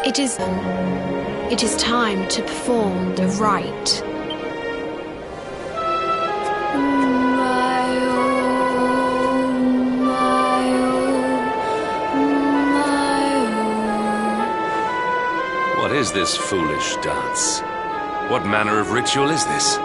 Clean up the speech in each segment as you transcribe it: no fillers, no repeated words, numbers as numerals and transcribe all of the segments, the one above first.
It is time to perform the rite. What is this foolish dance? What manner of ritual is this?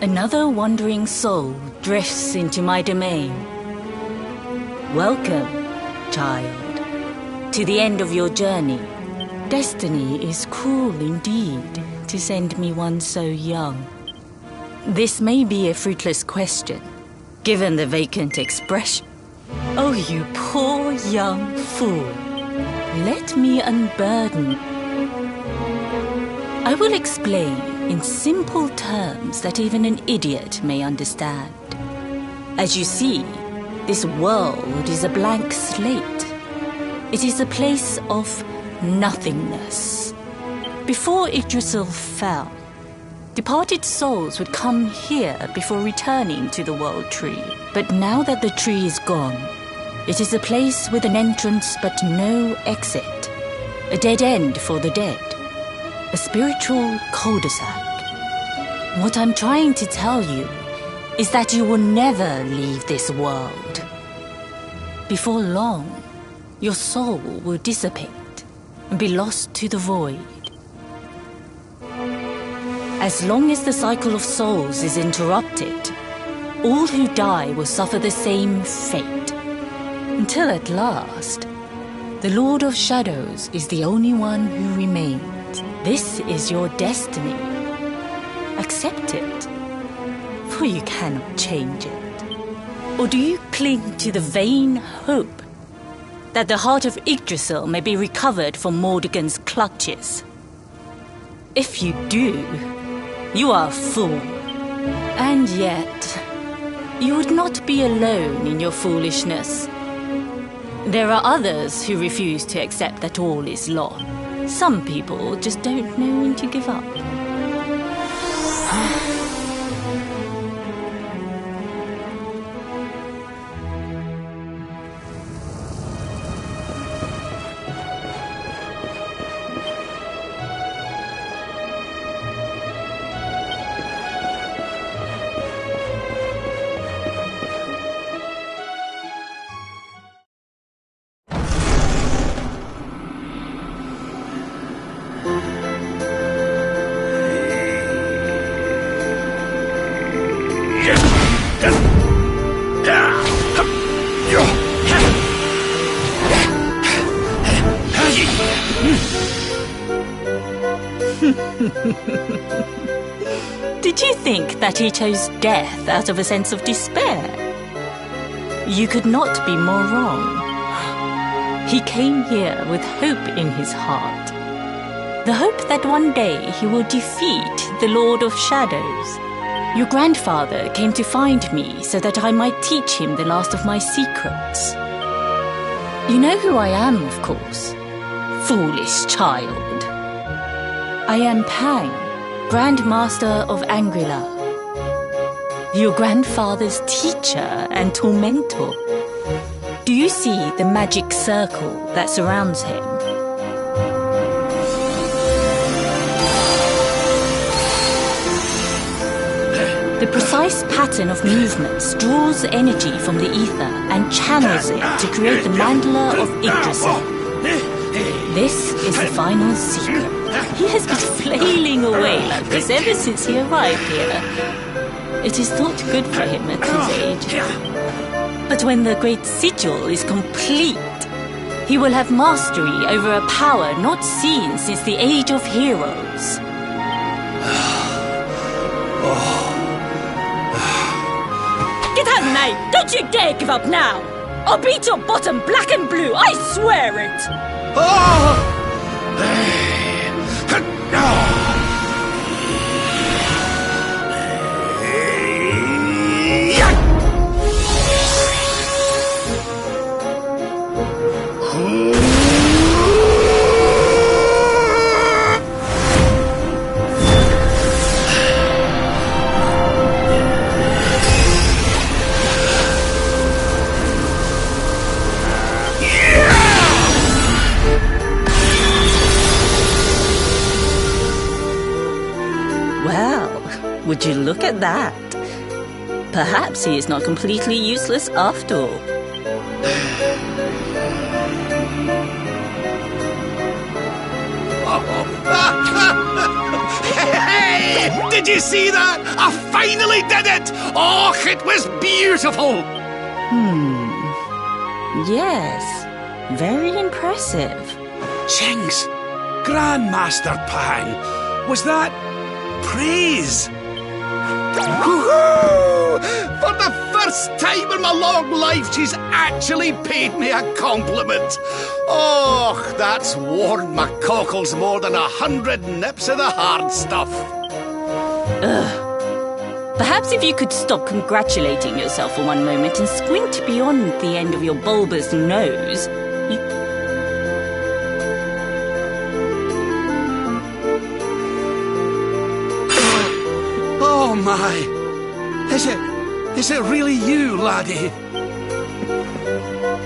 Another wandering soul drifts into my domain. Welcome, child, to the end of your journey. Destiny is cruel indeed to send me one so young. This may be a fruitless question, given the vacant expression. Oh, you poor young fool. Let me unburden. I will explain in simple terms that even an idiot may understand. As you see, this world is a blank slate. It is a place of nothingness. Before Yggdrasil fell, departed souls would come here before returning to the world tree. But now that the tree is gone, it is a place with an entrance but no exit. A dead end for the dead. A spiritual cul-de-sac. What I'm trying to tell you is that you will never leave this world. Before long, your soul will dissipate and be lost to the void. As long as the cycle of souls is interrupted, all who die will suffer the same fate. Until at last, the Lord of Shadows is the only one who remains. This is your destiny. Accept it, for you cannot change it. Or do you cling to the vain hope that the heart of Yggdrasil may be recovered from Mordegon's clutches? If you do, you are a fool. And yet, you would not be alone in your foolishness. There are others who refuse to accept that all is lost. Some people just don't know when to give up. Did you think that he chose death out of a sense of despair? You could not be more wrong. He came here with hope in his heart. The hope that one day he will defeat the Lord of Shadows. Your grandfather came to find me so that I might teach him the last of my secrets. You know who I am, of course. Foolish child. I am Pang, Grand Master of Angrila. Your grandfather's teacher and tormentor. Do you see the magic circle that surrounds him? The precise pattern of movements draws energy from the ether and channels it to create the mandala of Yggdrasil. This is the final secret. He has been flailing away like this ever since he arrived here. It is not good for him at his age. But when the great sigil is complete, he will have mastery over a power not seen since the Age of Heroes. Get out, mate! Don't you dare give up now! I'll beat your bottom black and blue, I swear it! Well, would you look at that? Perhaps he is not completely useless after all. Hey! Did you see that? I finally did it! Oh, it was beautiful! Yes, very impressive. Jinx! Grandmaster Pang! Was that praise? Woohoo! For the first time in my long life, she's actually paid me a compliment. Oh, that's warmed my cockles more than 100 nips of the hard stuff. Perhaps if you could stop congratulating yourself for one moment and squint beyond the end of your bulbous nose, Oh my! Is it really you, laddie?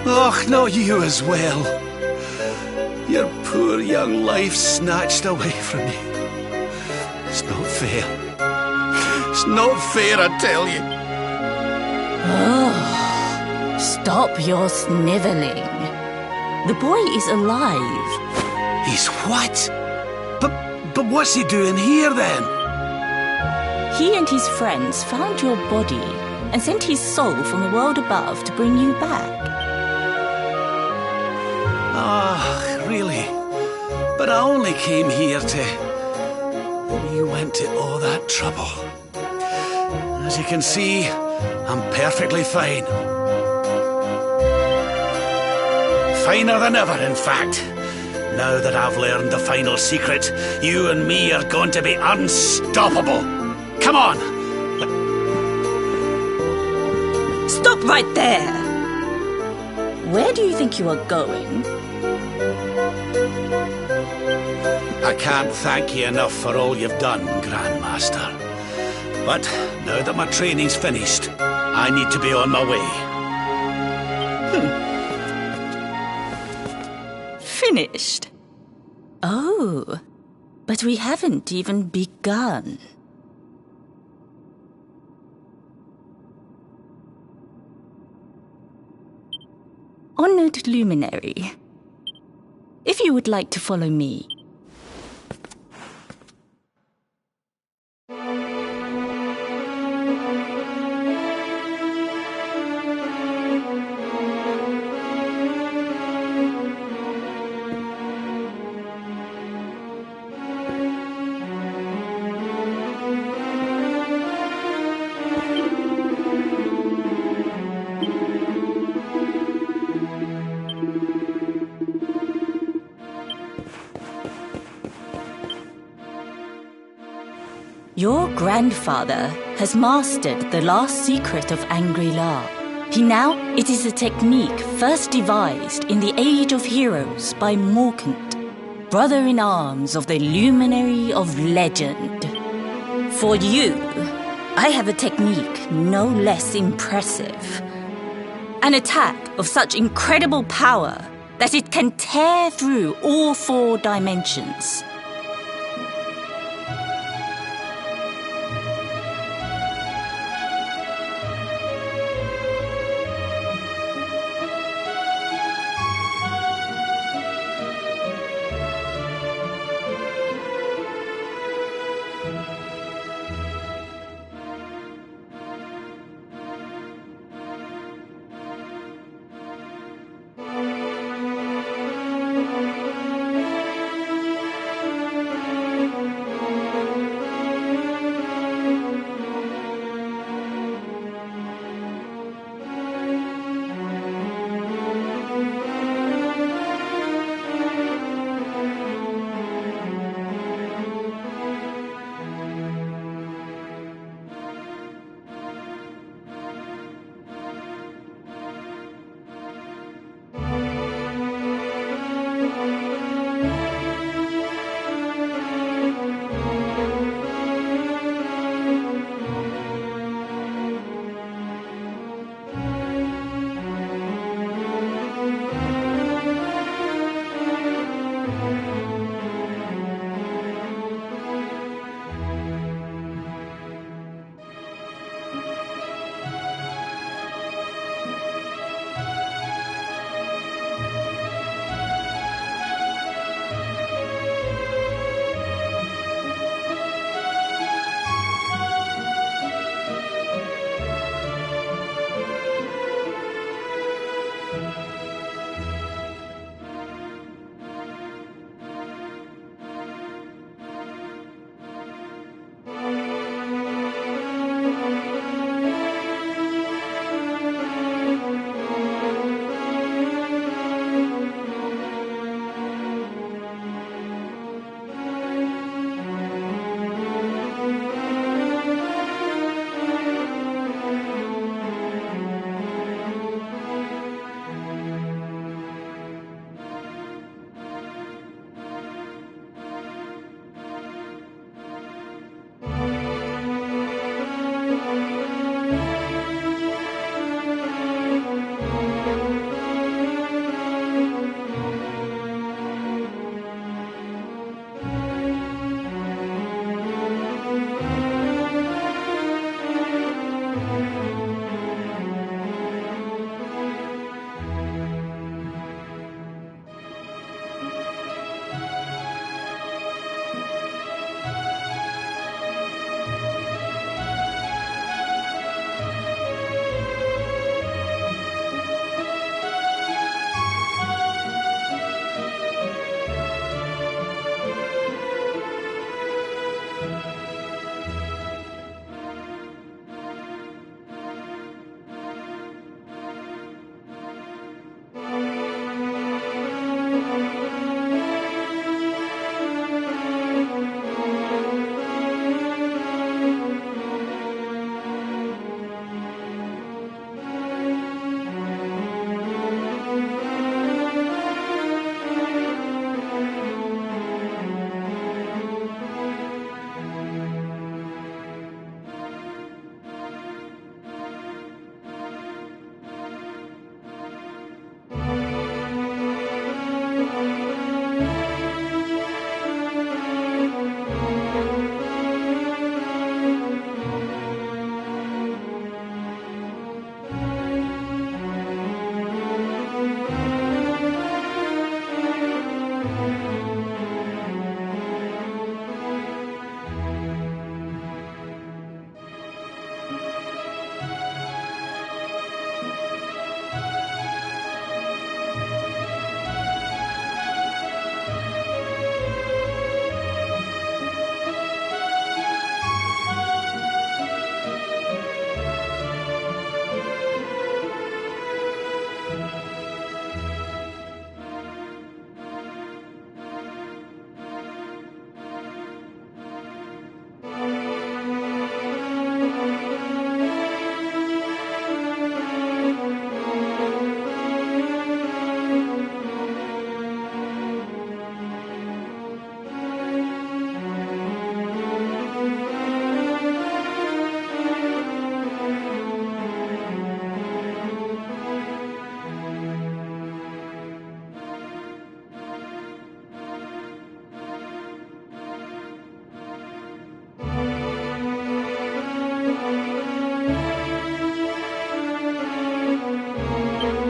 Oh, not you as well. Your poor young life snatched away from you. It's not fair. It's not fair, I tell you. Stop your snivelling. The boy is alive. He's what? But what's he doing here then? He and his friends found your body and sent his soul from the world above to bring you back. Ah, really? But I only came here to... You went to all that trouble. As you can see, I'm perfectly fine. Finer than ever, in fact. Now that I've learned the final secret, you and me are going to be unstoppable. Come on! Stop right there! Where do you think you are going? I can't thank you enough for all you've done, Grandmaster. But now that my training's finished, I need to be on my way. Finished? Oh, but we haven't even begun. Honored Luminary, if you would like to follow me. Your grandfather has mastered the last secret of Angri-La. It is a technique first devised in the Age of Heroes by Morkant, brother-in-arms of the Luminary of Legend. For you, I have a technique no less impressive. An attack of such incredible power that it can tear through all 4 dimensions.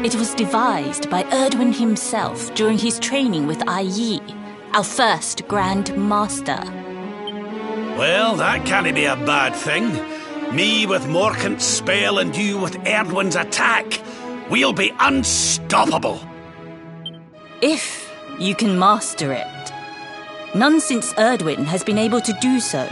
It was devised by Erdwin himself during his training with Yi, our first Grand Master. Well, that can't be a bad thing. Me with Morkant's spell and you with Erdwin's attack. We'll be unstoppable. If you can master it. None since Erdwin has been able to do so.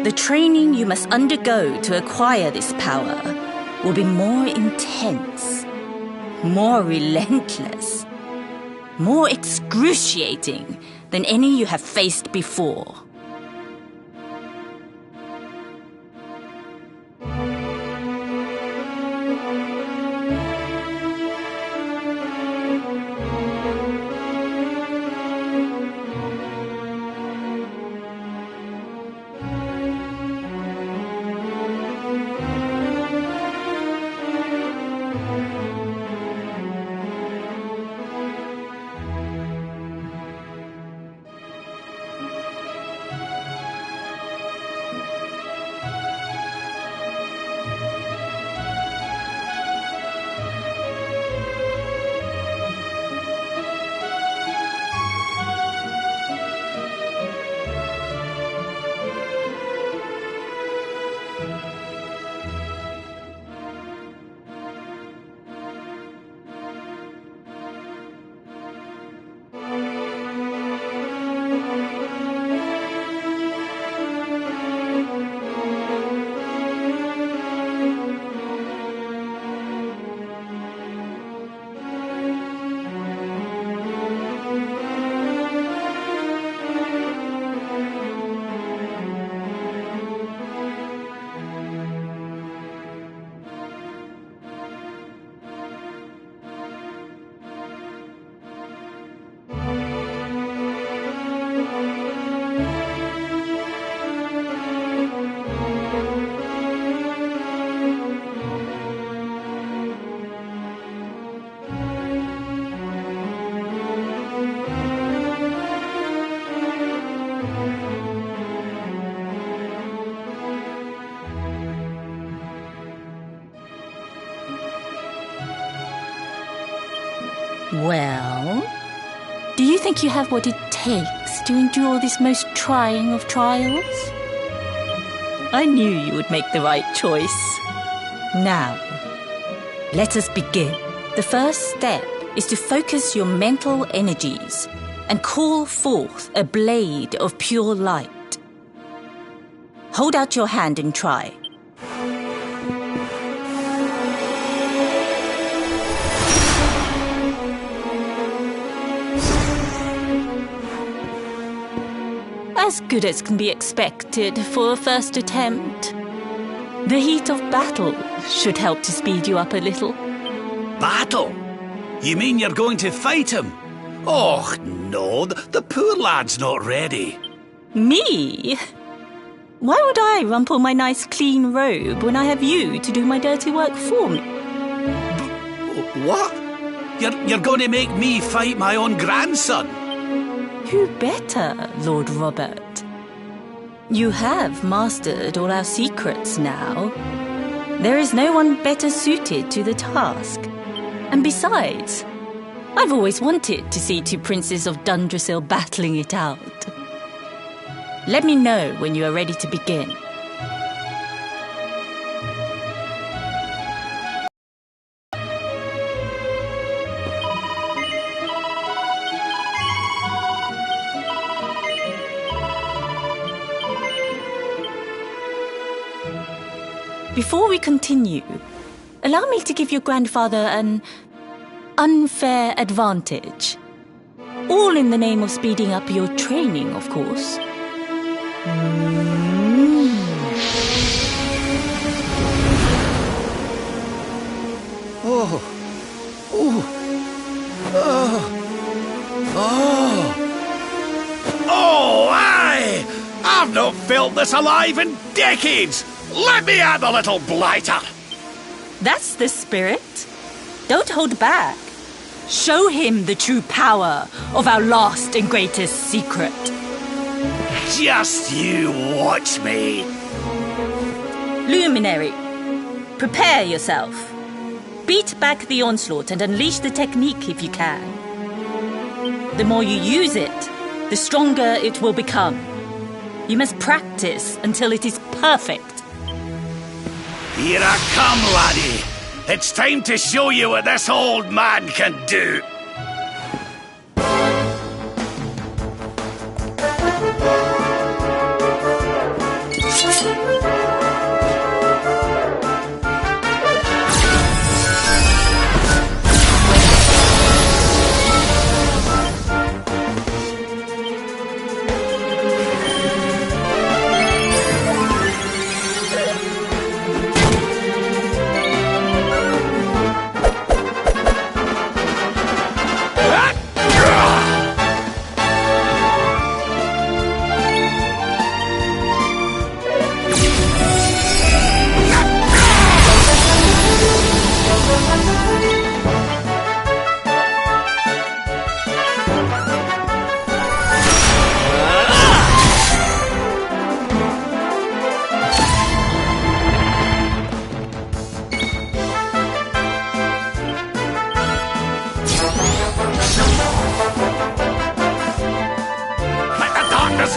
The training you must undergo to acquire this power will be more intense, more relentless, more excruciating than any you have faced before. Well, do you think you have what it takes to endure this most trying of trials? I knew you would make the right choice. Now, let us begin. The first step is to focus your mental energies and call forth a blade of pure light. Hold out your hand and try. As good as can be expected for a first attempt. The heat of battle should help to speed you up a little. Battle? You mean you're going to fight him? Oh, no, the poor lad's not ready. Me? Why would I rumple my nice clean robe when I have you to do my dirty work for me? What? You're going to make me fight my own grandson? Who better, Lord Robert? You have mastered all our secrets now. There is no one better suited to the task. And besides, I've always wanted to see two princes of Dundrasil battling it out. Let me know when you are ready to begin. Before we continue, allow me to give your grandfather an unfair advantage. All in the name of speeding up your training, of course. Oh, aye! I've not felt this alive in decades! Let me at the little blighter! That's the spirit. Don't hold back. Show him the true power of our last and greatest secret. Just you watch me. Luminary, prepare yourself. Beat back the onslaught and unleash the technique if you can. The more you use it, the stronger it will become. You must practice until it is perfect. Here I come, laddie. It's time to show you what this old man can do.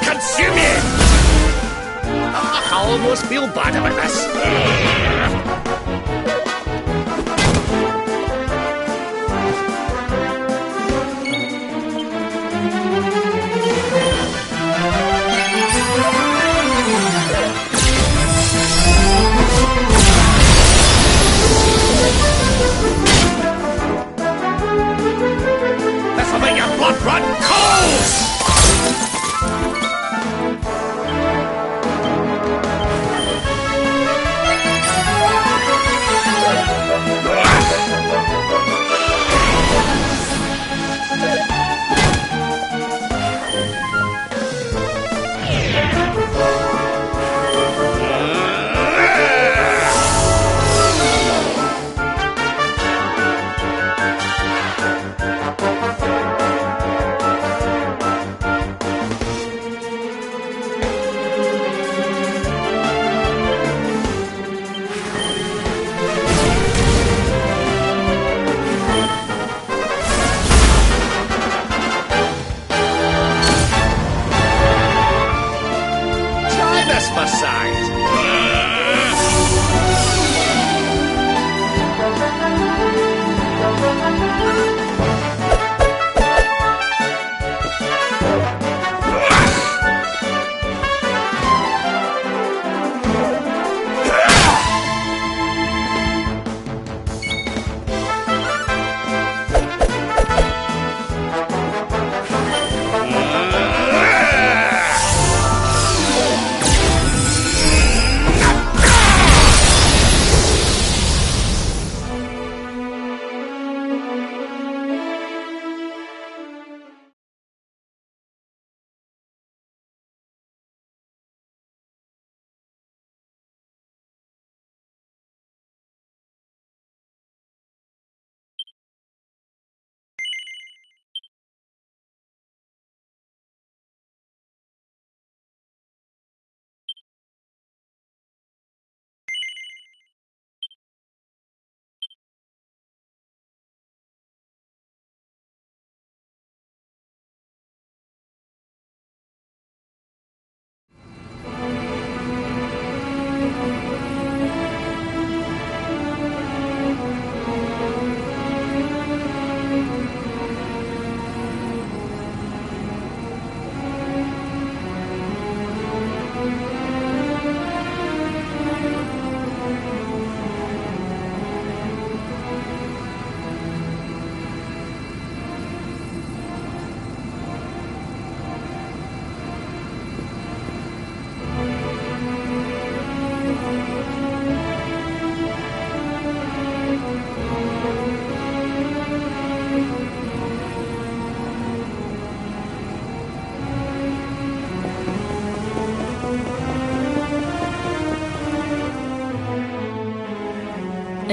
Consume you! I almost feel bad about this. This'll make your blood run cold!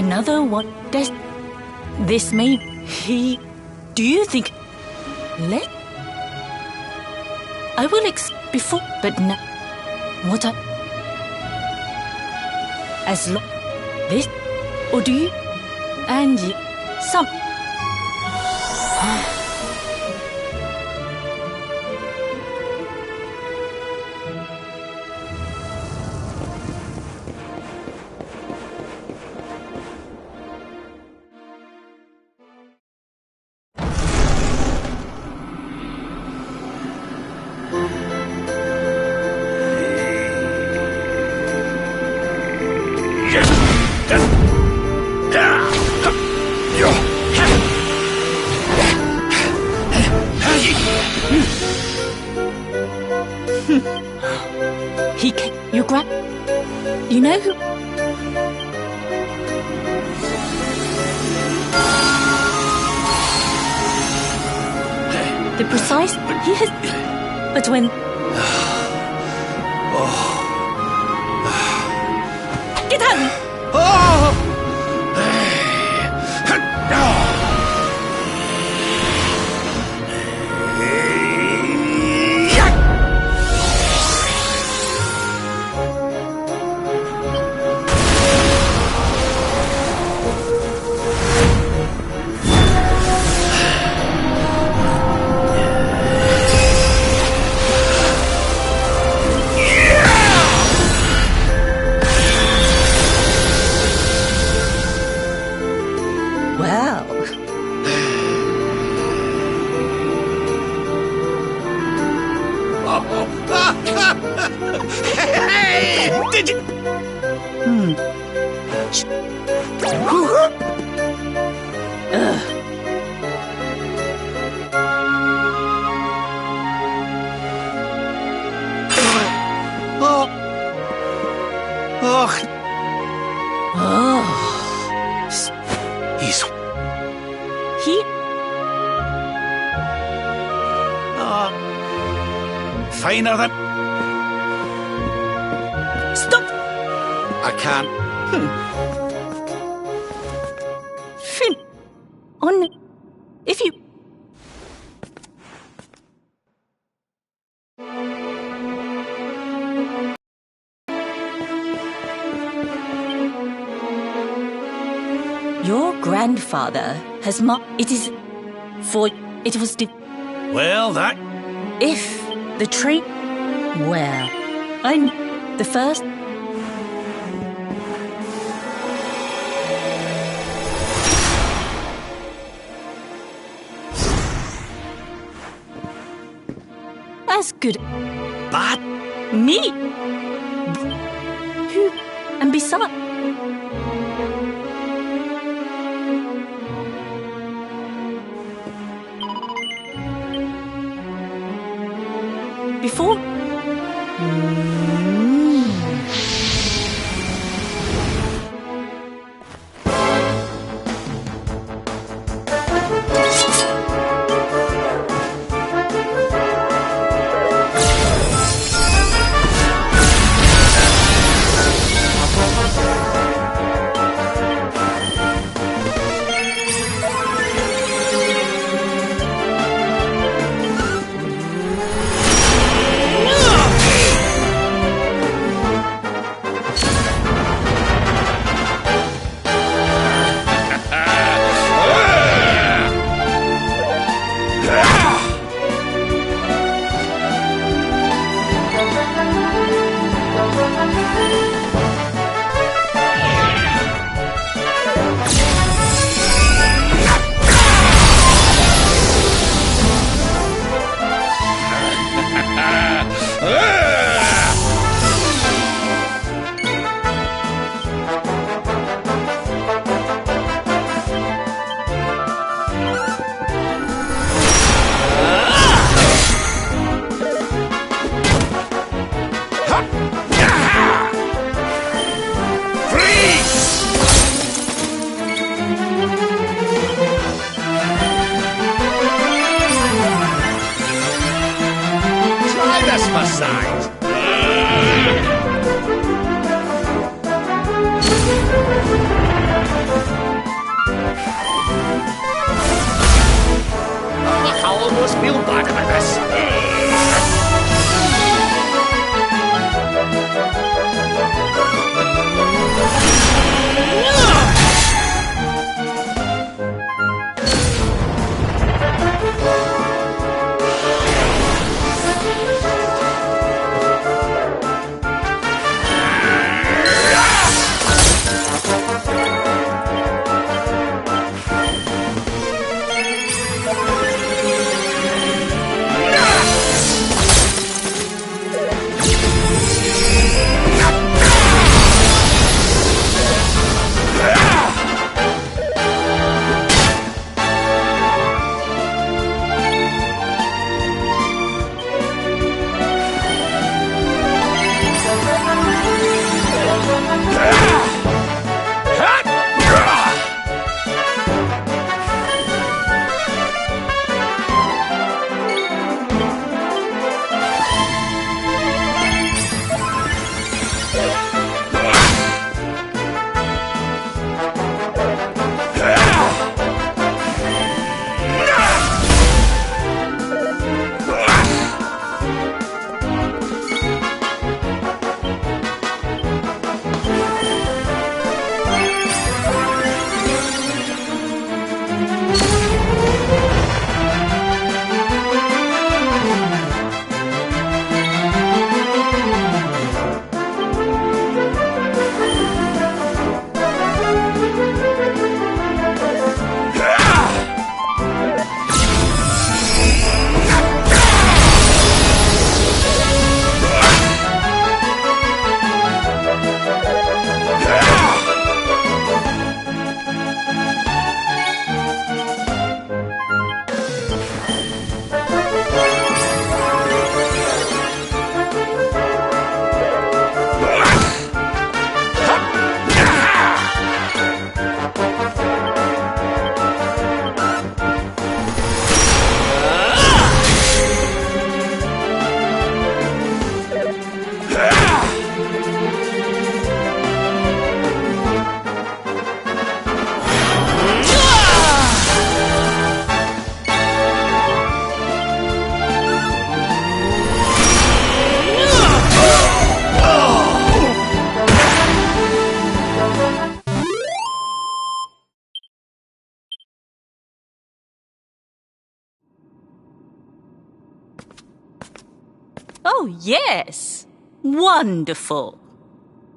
another one. This may he. Do you think? Let. I will before, but now. What I. As long. This. Or do you? And you. Some. You grab. You know who? The precise. He has. But when. Get out! Hey! Did you? He's... finer than... Stop! I can't. Finn! On... If you... Your grandfather has it is... For... It was... Well, that... If the tree... Well... I'm... The first... As good... Bad? Me? Who? And besides... Before... I almost feel bad about this. Oh, yes. Wonderful.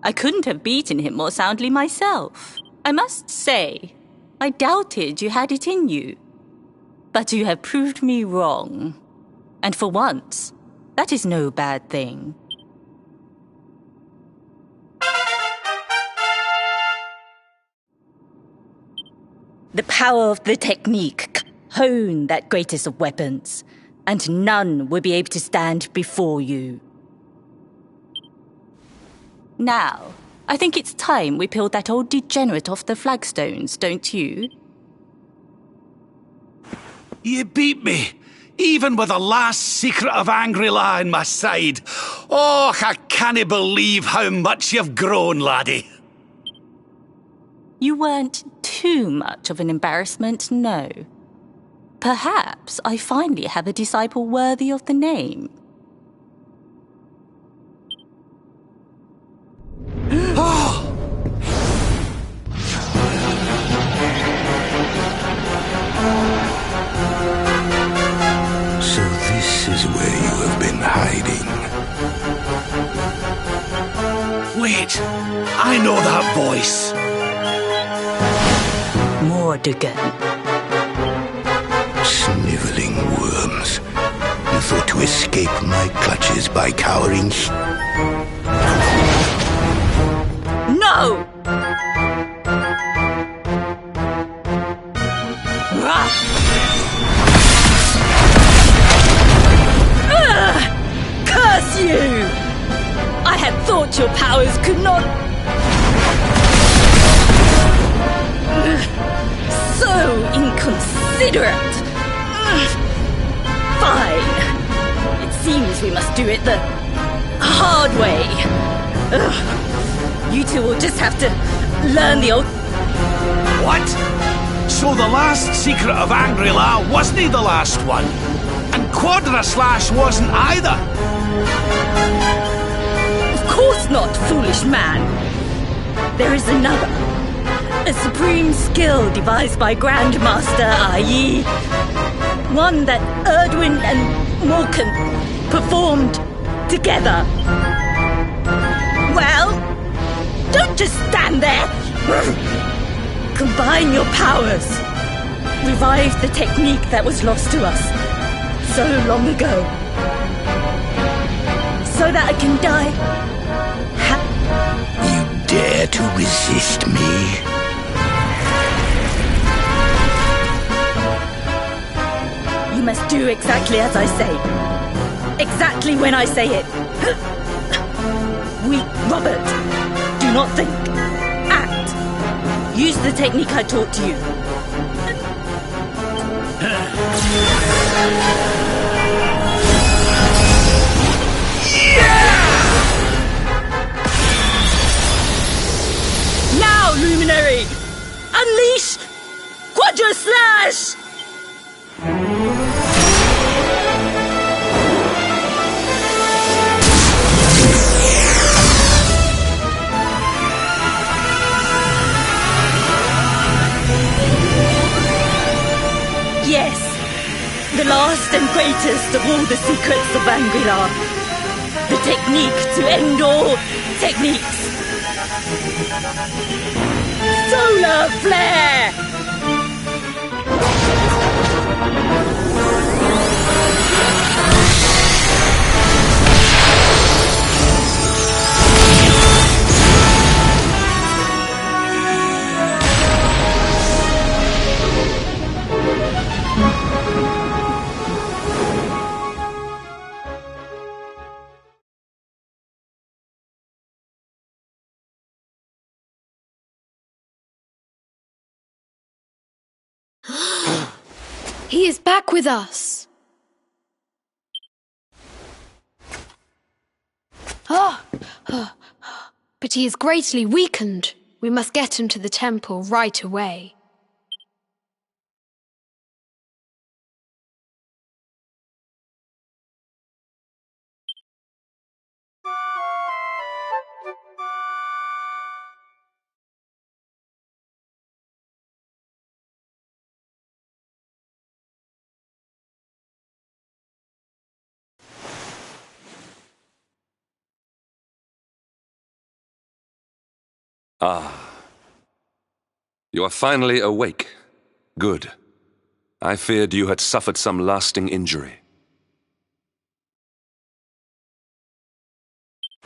I couldn't have beaten him more soundly myself. I must say, I doubted you had it in you. But you have proved me wrong. And for once, that is no bad thing. The power of the technique hone that greatest of weapons, and none will be able to stand before you. Now, I think it's time we peeled that old degenerate off the flagstones, don't you? You beat me, even with the last secret of Angry-La in my side. Oh, I can't believe how much you've grown, laddie. You weren't too much of an embarrassment, no. Perhaps I finally have a disciple worthy of the name. So this is where you have been hiding. Wait, I know that voice. Mordegan. Sniveling worms. You thought to escape my clutches by cowering? No! Curse you! I had thought your powers could not... So inconsiderate! Fine. It seems we must do it the hard way. You two will just have to learn the old... What? So the last secret of Angry-La wasn't the last one? Quadra-slash wasn't either. Of course not, foolish man. There is another. A supreme skill devised by Grandmaster i.e. one that Erdwin and Morkan performed together. Well, don't just stand there. Combine your powers. Revive the technique that was lost to us so long ago. So that I can die. You dare to resist me? You must do exactly as I say. Exactly when I say it. Weak Robert. Do not think. Act. Use the technique I taught to you. Now, Luminary! Unleash Quadra Slash! Yes, the last and greatest of all the secrets of Angrilar. The technique to end all techniques. Solar Flare! He is back with us. But he is greatly weakened. We must get him to the temple right away. Ah. You are finally awake. Good. I feared you had suffered some lasting injury.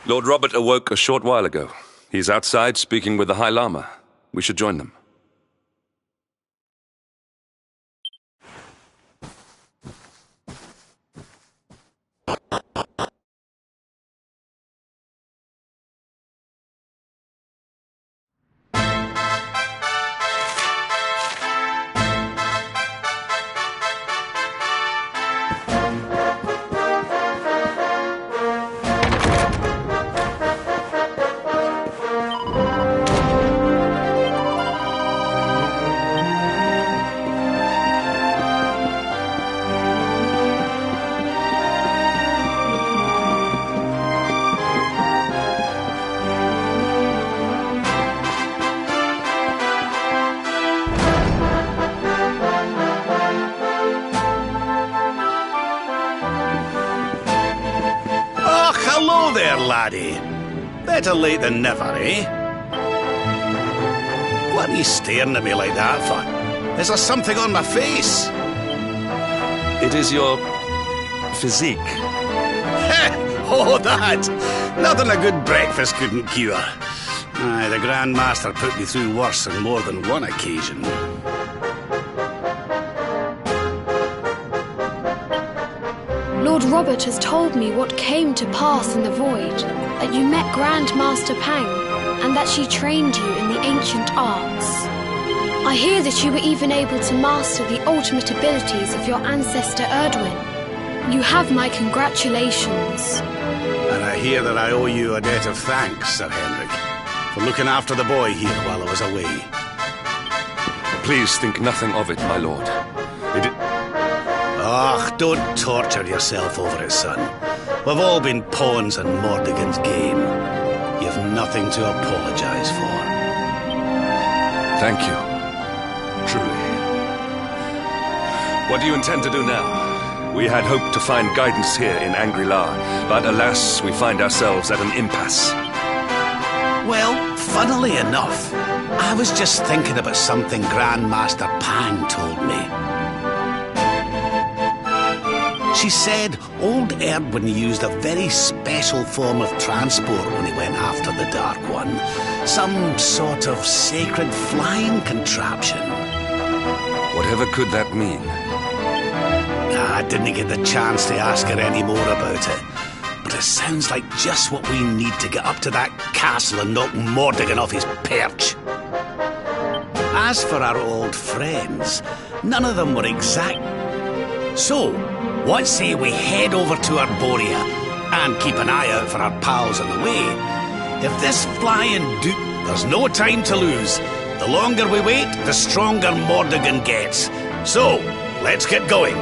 Lord Robert awoke a short while ago. He's outside speaking with the High Lama. We should join them. Hello there, laddie. Better late than never, eh? What are you staring at me like that for? Is there something on my face? It is your physique. Oh, that! Nothing a good breakfast couldn't cure. Aye, the Grand Master put me through worse on more than one occasion. Lord Robert has told me what came to pass in the void, that you met Grandmaster Pang, and that she trained you in the ancient arts. I hear that you were even able to master the ultimate abilities of your ancestor Erdwin. You have my congratulations. And I hear that I owe you a debt of thanks, Sir Henrik, for looking after the boy here while I was away. Please think nothing of it, my lord. Ah, don't torture yourself over it, son. We've all been pawns in Mordigan's game. You've nothing to apologize for. Thank you. Truly. What do you intend to do now? We had hoped to find guidance here in Angri-La, but alas, we find ourselves at an impasse. Well, funnily enough, I was just thinking about something Grandmaster Pang told me. She said old Erdwin used a very special form of transport when he went after the Dark One. Some sort of sacred flying contraption. Whatever could that mean? I didn't get the chance to ask her any more about it. But it sounds like just what we need to get up to that castle and knock Mordigan off his perch. As for our old friends, none of them were exact. So, what say we head over to Arborea and keep an eye out for our pals on the way? If this flying there's no time to lose. The longer we wait, the stronger Mordigan gets. So, let's get going.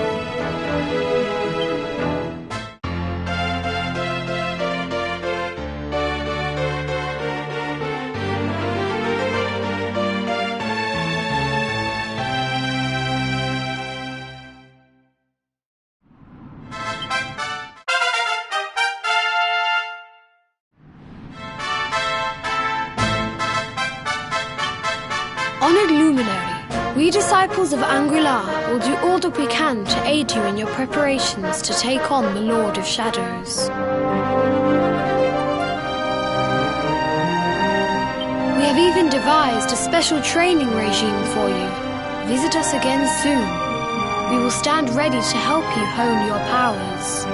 Honored Luminary, we disciples of Angri-La will do all that we can to aid you in your preparations to take on the Lord of Shadows. We have even devised a special training regime for you. Visit us again soon. We will stand ready to help you hone your powers.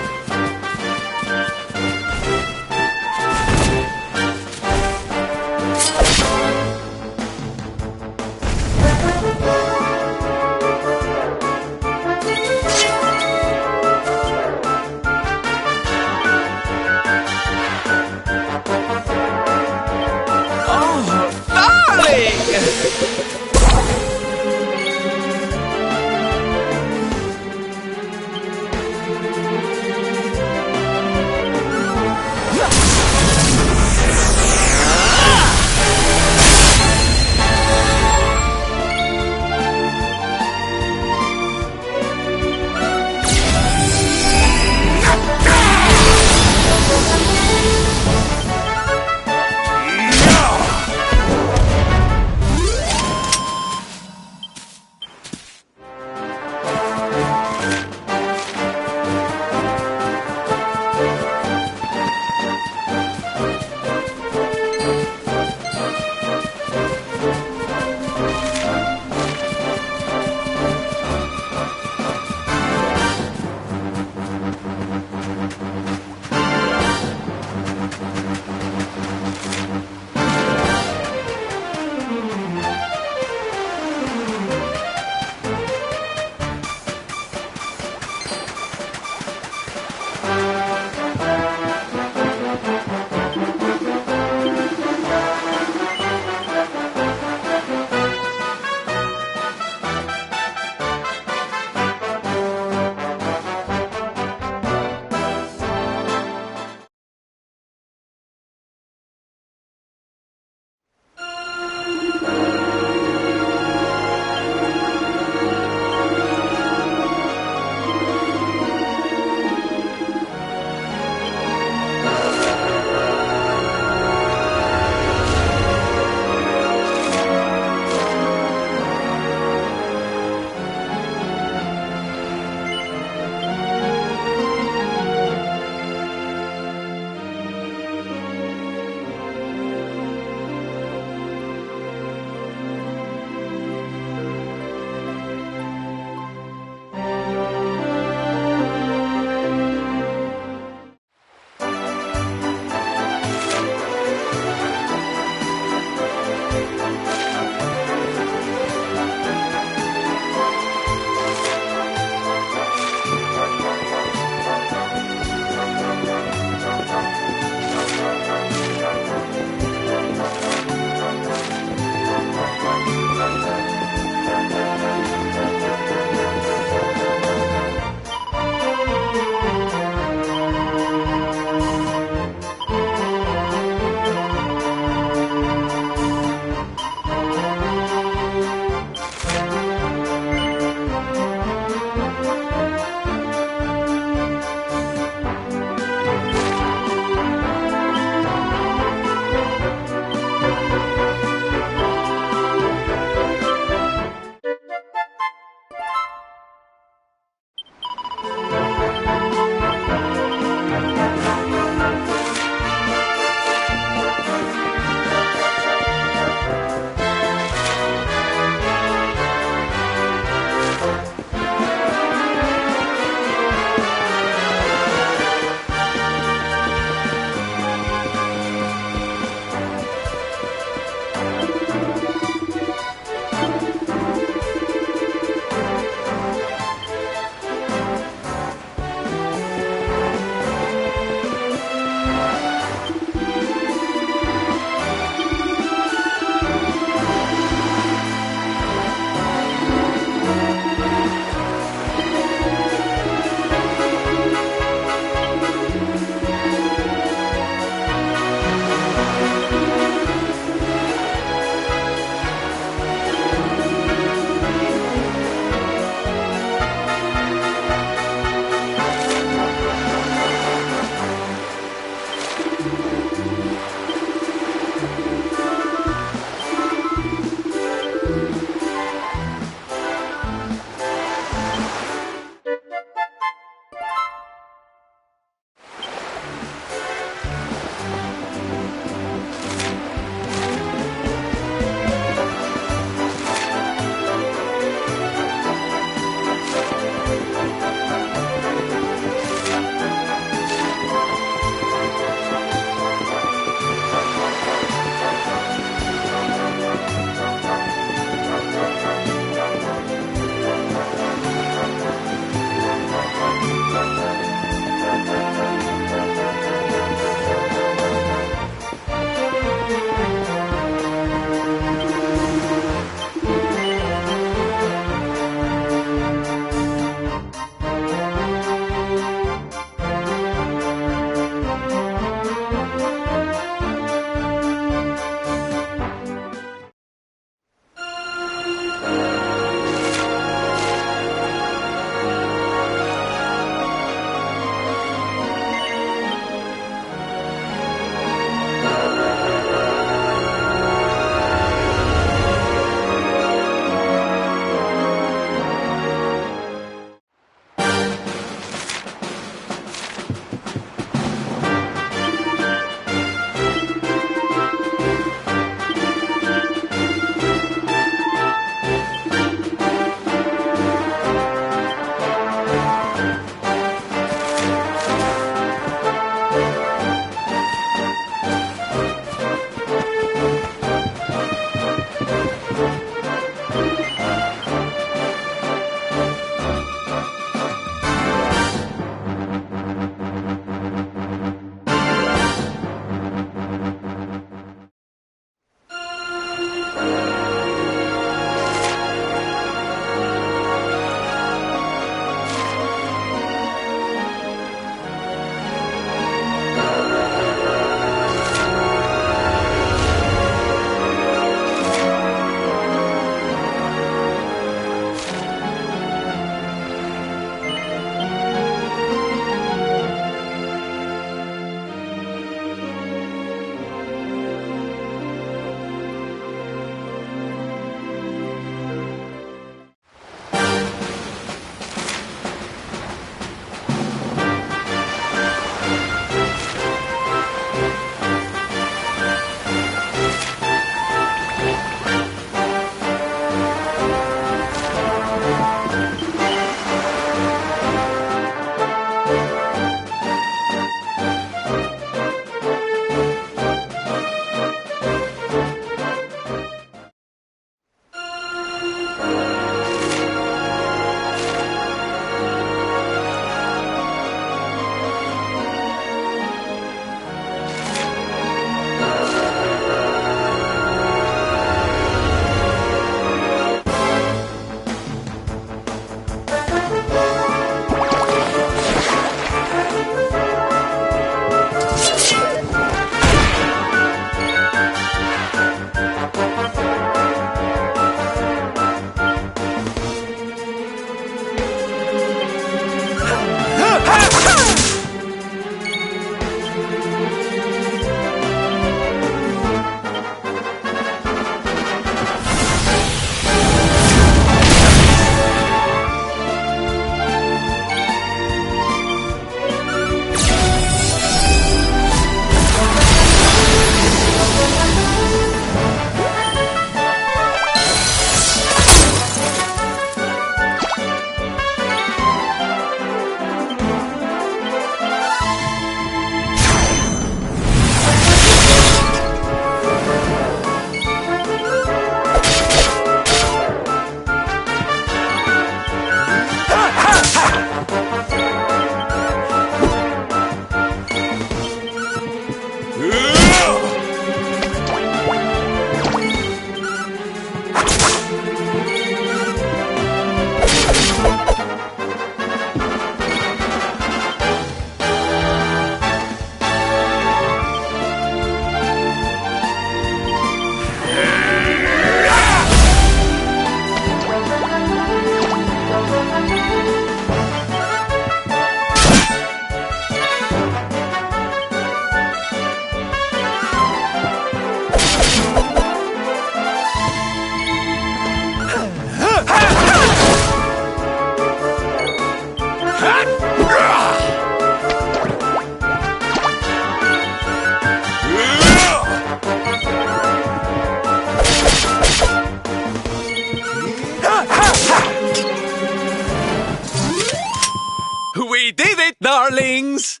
darlings!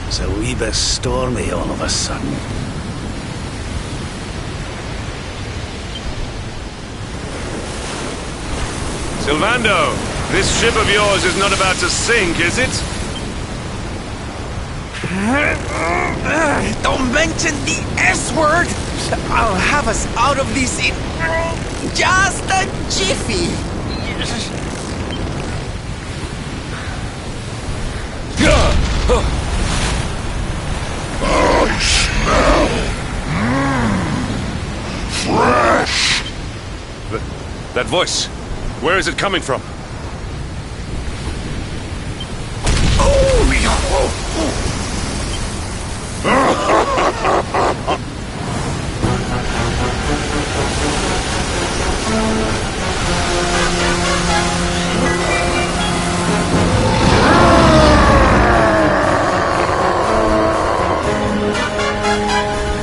It's a wee bit stormy all of a sudden. Sylvando, this ship of yours is not about to sink, is it? Don't mention the S-word! I'll have us out of this in just a jiffy! I smell fresh. That voice, where is it coming from?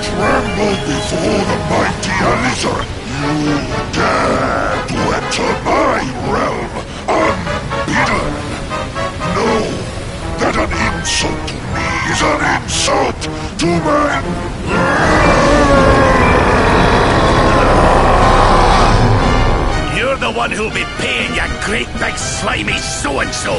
Tremble before the mighty Alizar. You dare to enter my realm unbidden. Know that an insult to me is an insult to man. You're the one who'll be paying, you great big slimy so-and-so!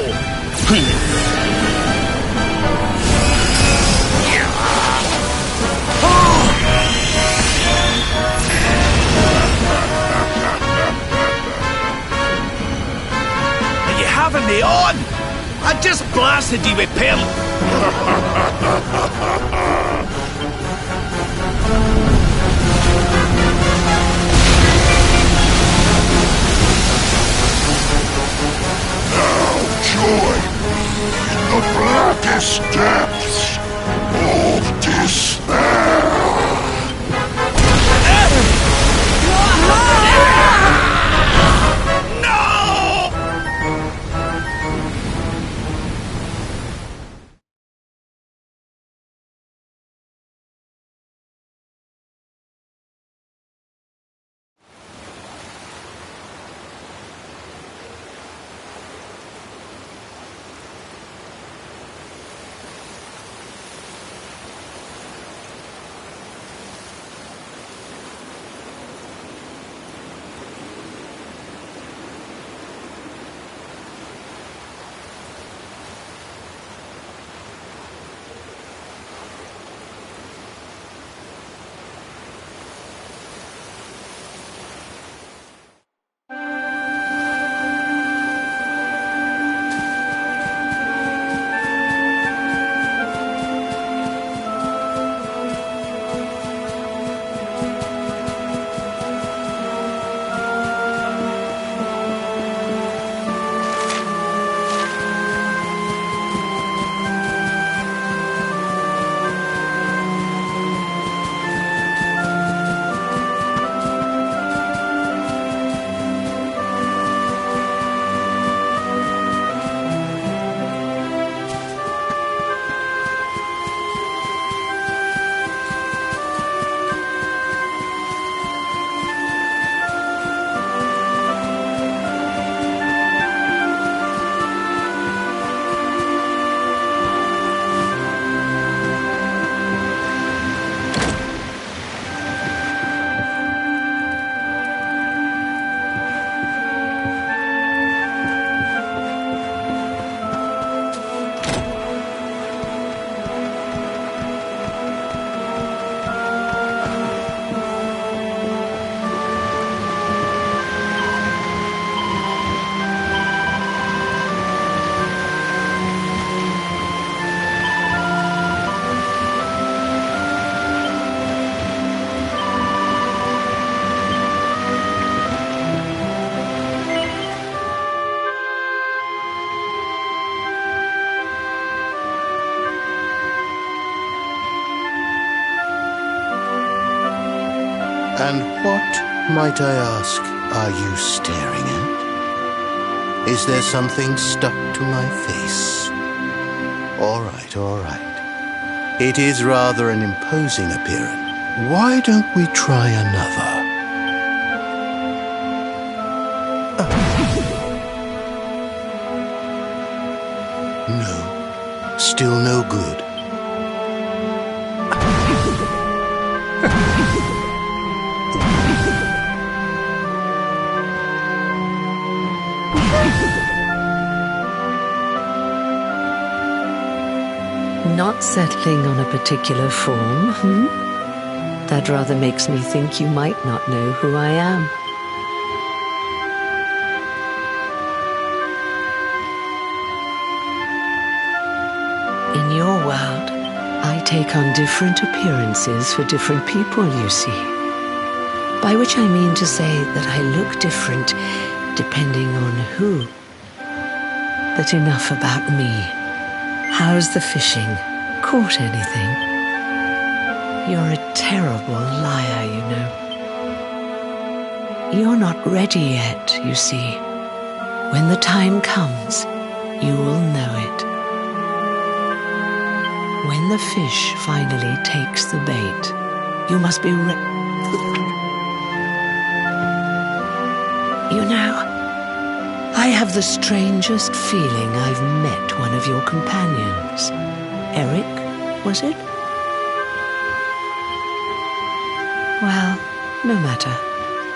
Are you having me on? I just blasted you with pearl. Now join me in the blackest depths of despair. And what Might I ask, are you staring at? Is there something stuck to my face? All right, all right. It is rather an imposing appearance. Why don't we try another? No, still no good. Not settling on a particular form, That rather makes me think you might not know who I am. In your world, I take on different appearances for different people, you see. By which I mean to say that I look different depending on who. But enough about me. How's the fishing? Caught anything? You're a terrible liar, you know. You're not ready yet, you see. When the time comes, you will know it. When the fish finally takes the bait, you must be You know, I have the strangest feeling I've met one of your companions. Eric, was it? Well, no matter.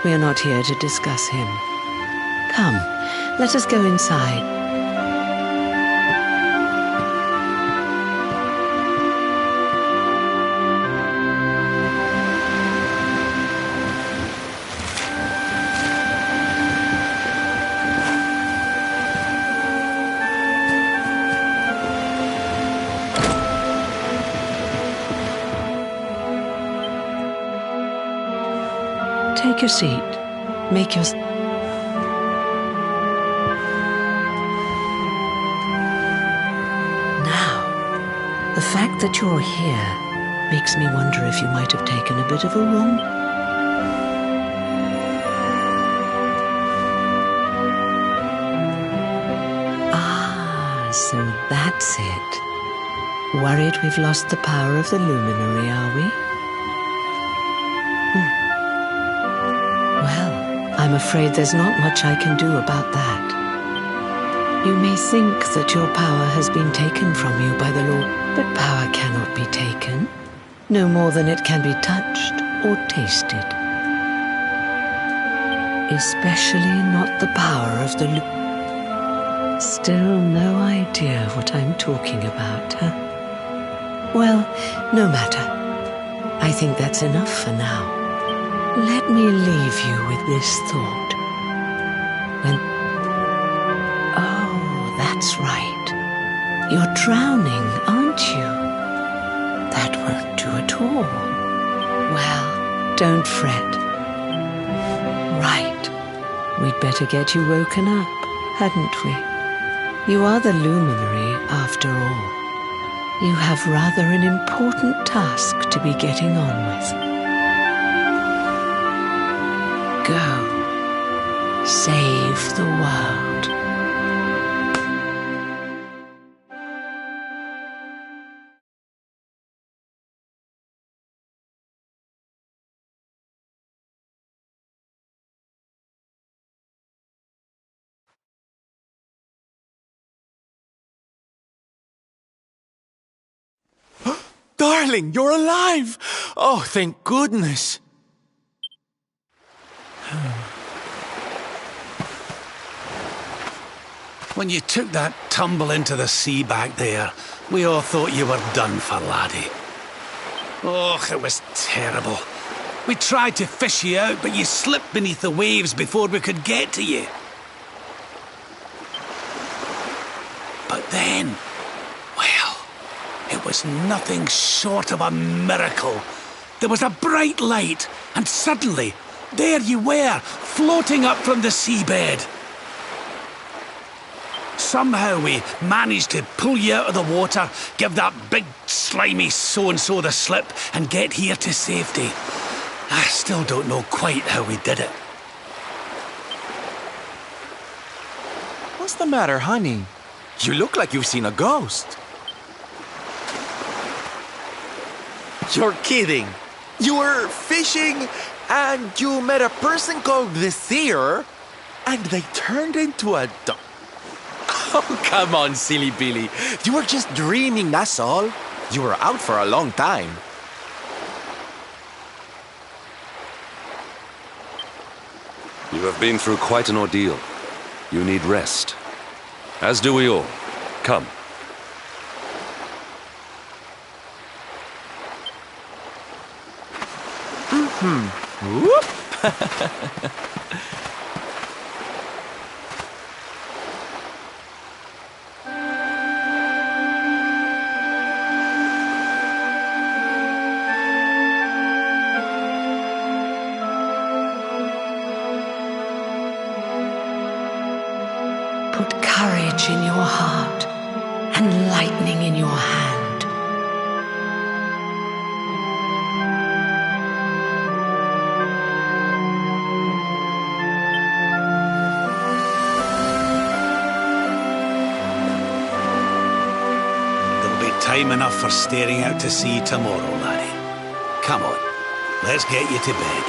We are not here to discuss him. Come, let us go inside. Take your seat. Make your... Now, the fact that you're here makes me wonder if you might have taken a bit of a wrong... Ah, so that's it. Worried we've lost the power of the luminary, are we? I'm afraid there's not much I can do about that. You may think that your power has been taken from you by the Lord, but power cannot be taken, no more than it can be touched or tasted. Especially not the power of the Still no idea what I'm talking about, huh? Well, no matter. I think that's enough for now. Let me leave you with this thought. Oh, that's right. You're drowning, aren't you? That won't do at all. Well, don't fret. Right. We'd better get you woken up, hadn't we? You are the luminary, after all. You have rather an important task to be getting on with. Go. Save the world. Darling, you're alive! Oh, thank goodness. When you took that tumble into the sea back there, we all thought you were done for, laddie. Oh, it was terrible. We tried to fish you out, but you slipped beneath the waves before we could get to you. But then, well, it was nothing short of a miracle. There was a bright light, and suddenly, there you were, floating up from the seabed. Somehow we managed to pull you out of the water, give that big slimy so-and-so the slip, and get here to safety. I still don't know quite how we did it. What's the matter, honey? You look like you've seen a ghost. You're kidding. You were fishing and you met a person called the Seer and they turned into a dog. Oh, come on, silly Billy. You were just dreaming, that's all. You were out for a long time. You have been through quite an ordeal. You need rest. As do we all. Come. Whoop. Put courage in your heart and lightning in your hand. There'll be time enough for staring out to sea tomorrow, laddie. Come on, let's get you to bed.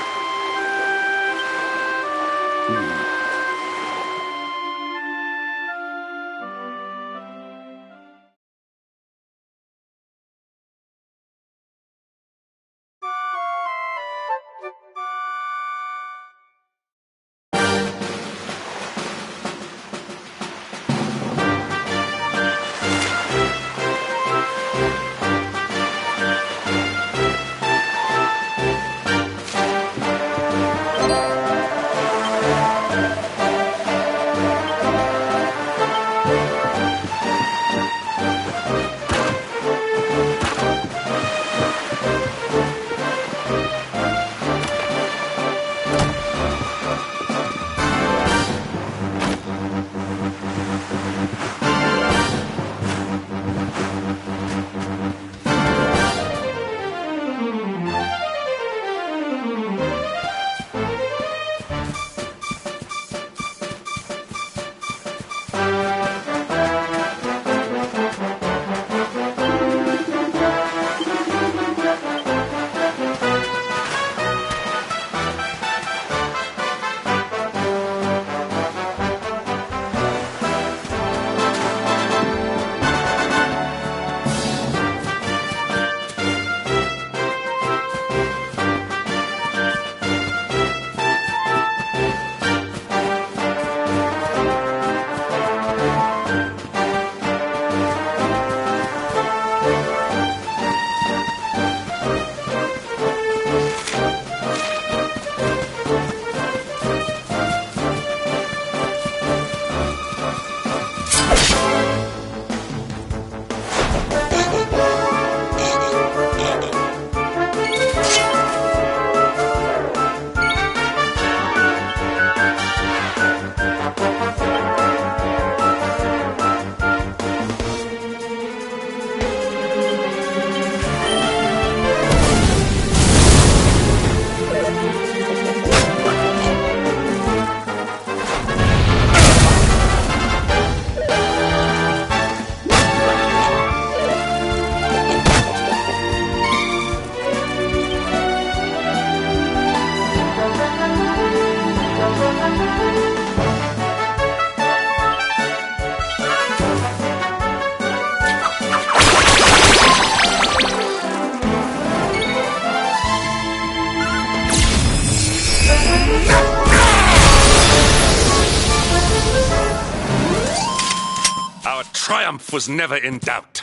Triumph was never in doubt.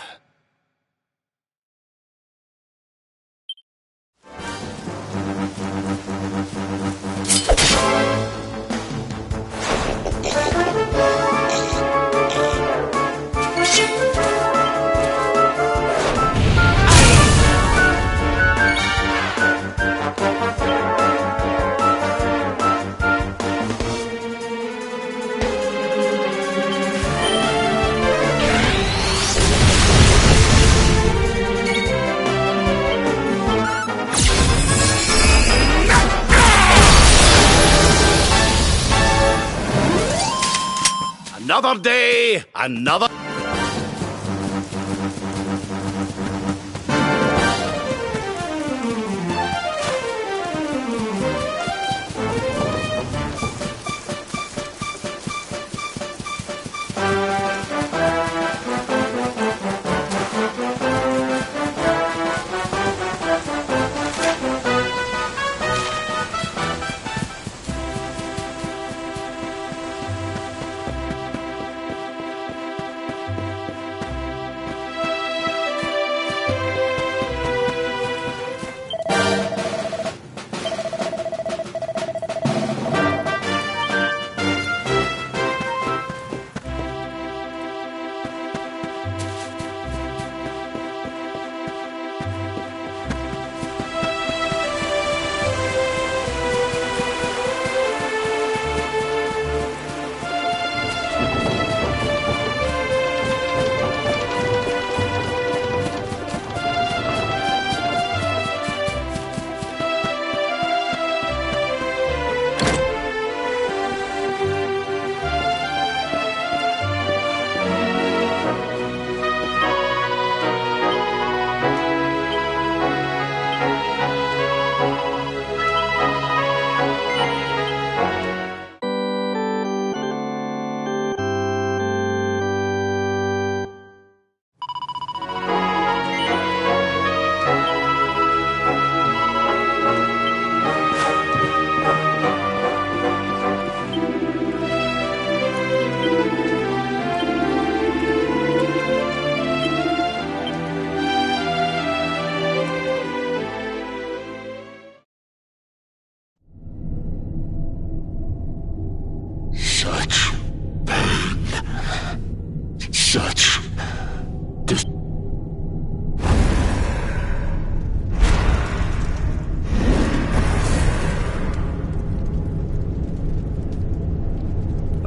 Another day, another...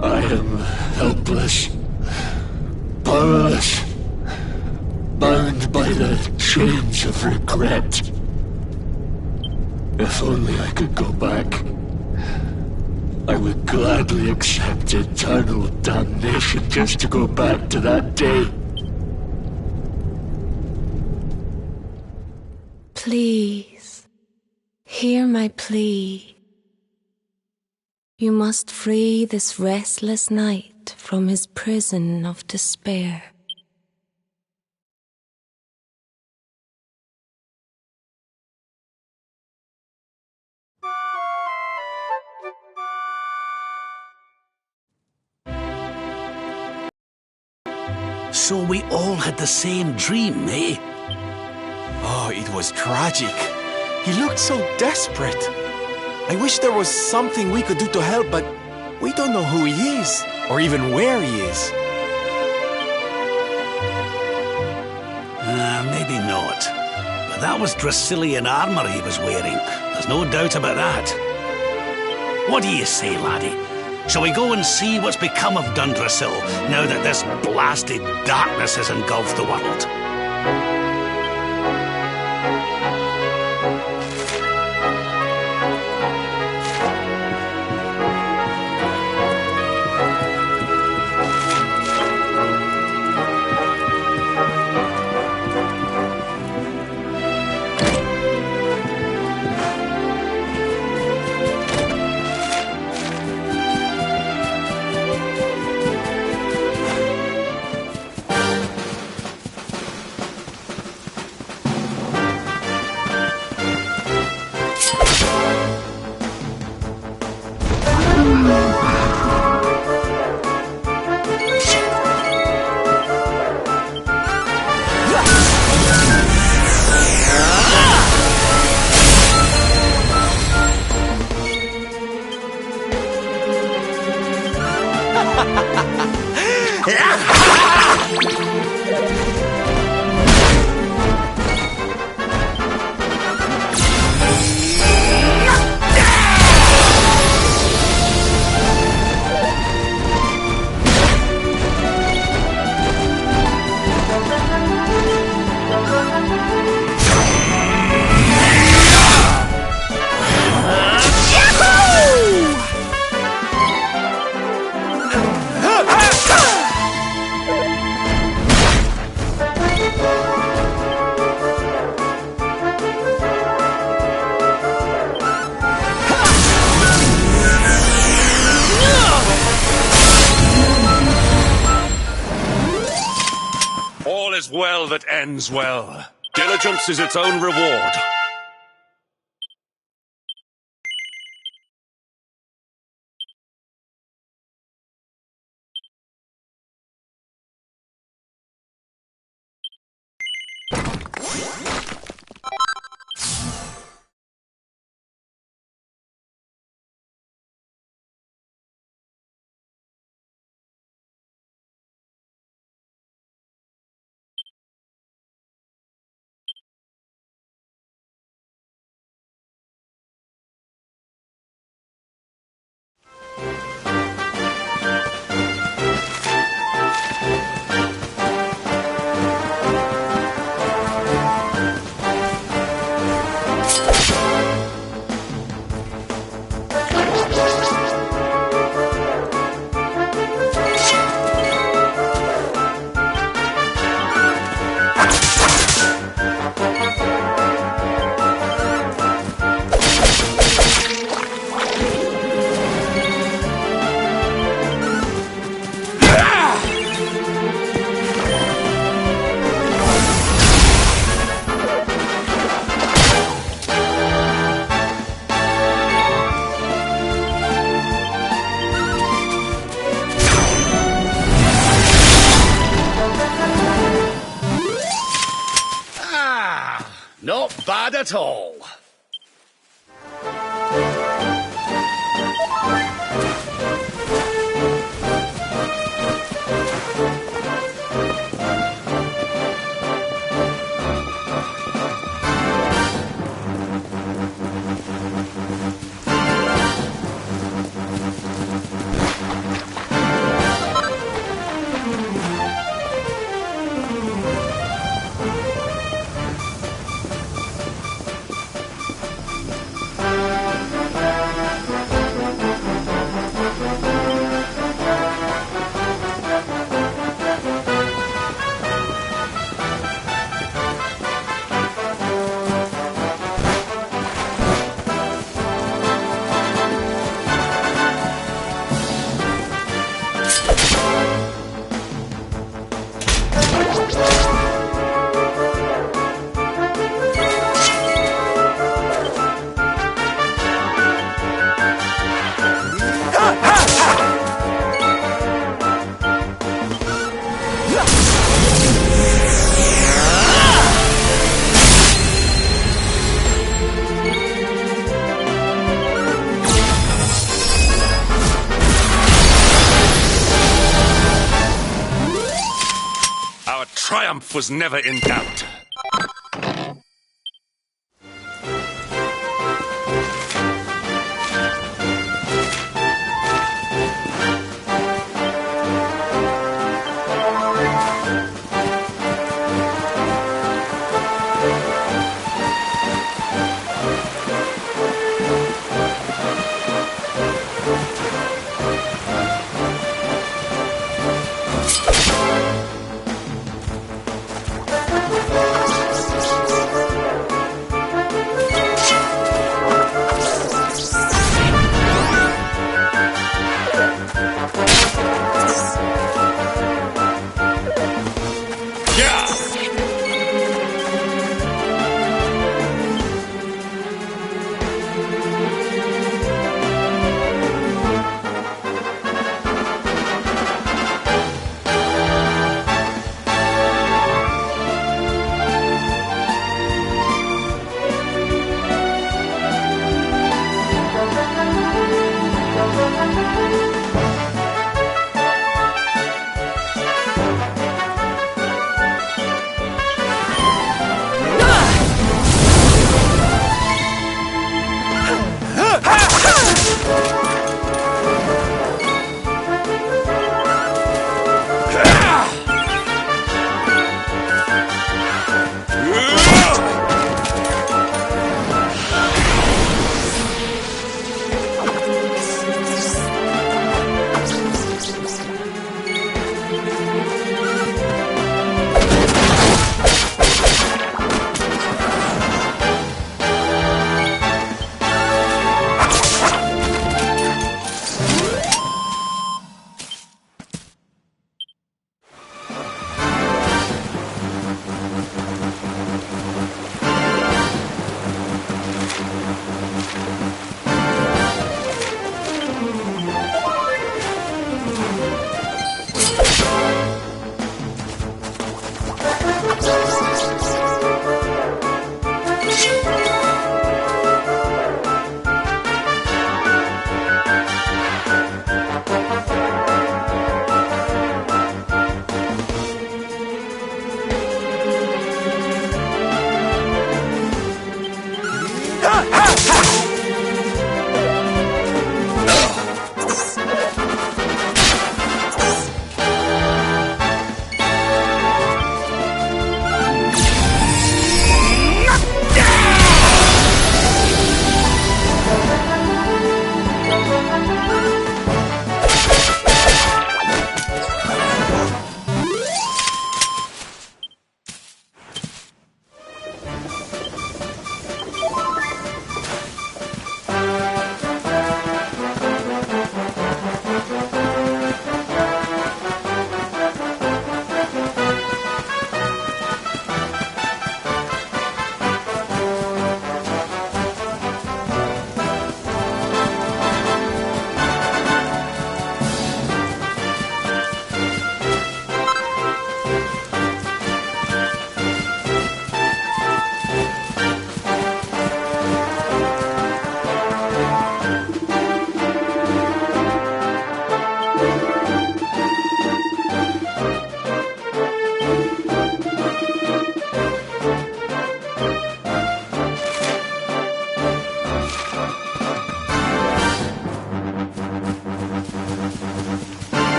I am helpless, powerless, bound by the chains of regret. If only I could go back, I would gladly accept eternal damnation just to go back to that day. Please, hear my plea. You must free this restless knight from his prison of despair. So we all had the same dream, eh? Oh, it was tragic. He looked so desperate. I wish there was something we could do to help, but we don't know who he is, or even where he is. Maybe not. But that was Dracilian armor he was wearing. There's no doubt about that. What do you say, laddie? Shall we go and see what's become of Dundrasil, now that this blasted darkness has engulfed the world? is well that ends well. Diligence is its own reward. Not bad at all. Triumph was never in doubt.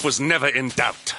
life was never in doubt.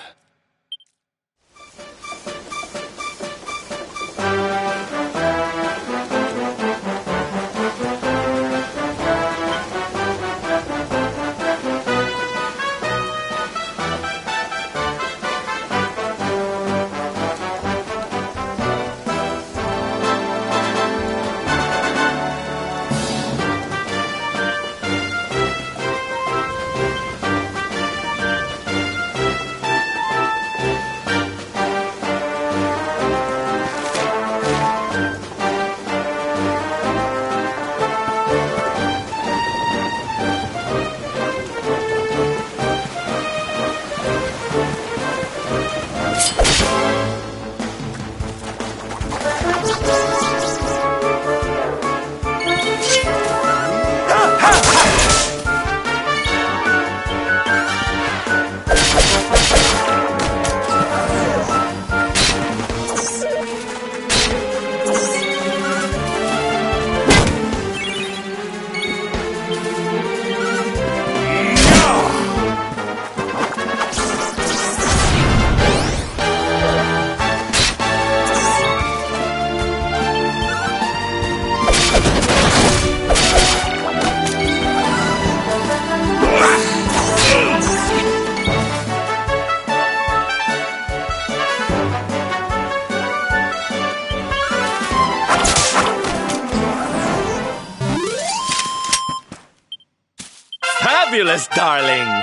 Fabulous, darling!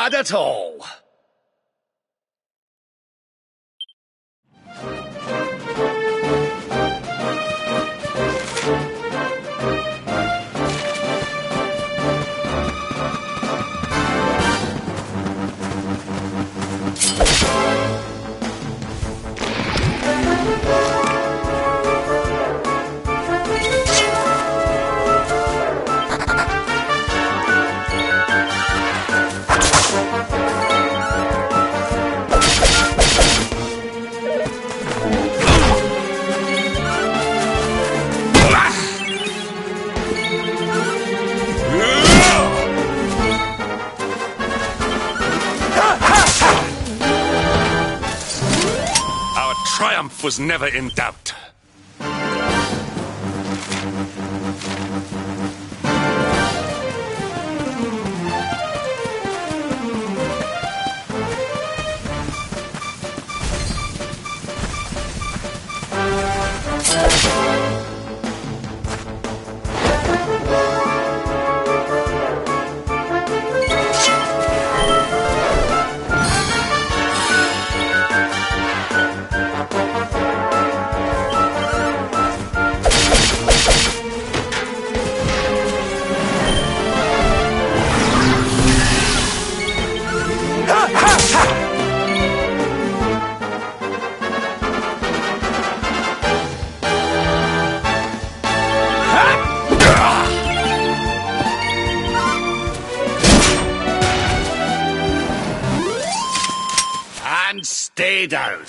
bad at all. Our triumph was never in doubt. And stay down.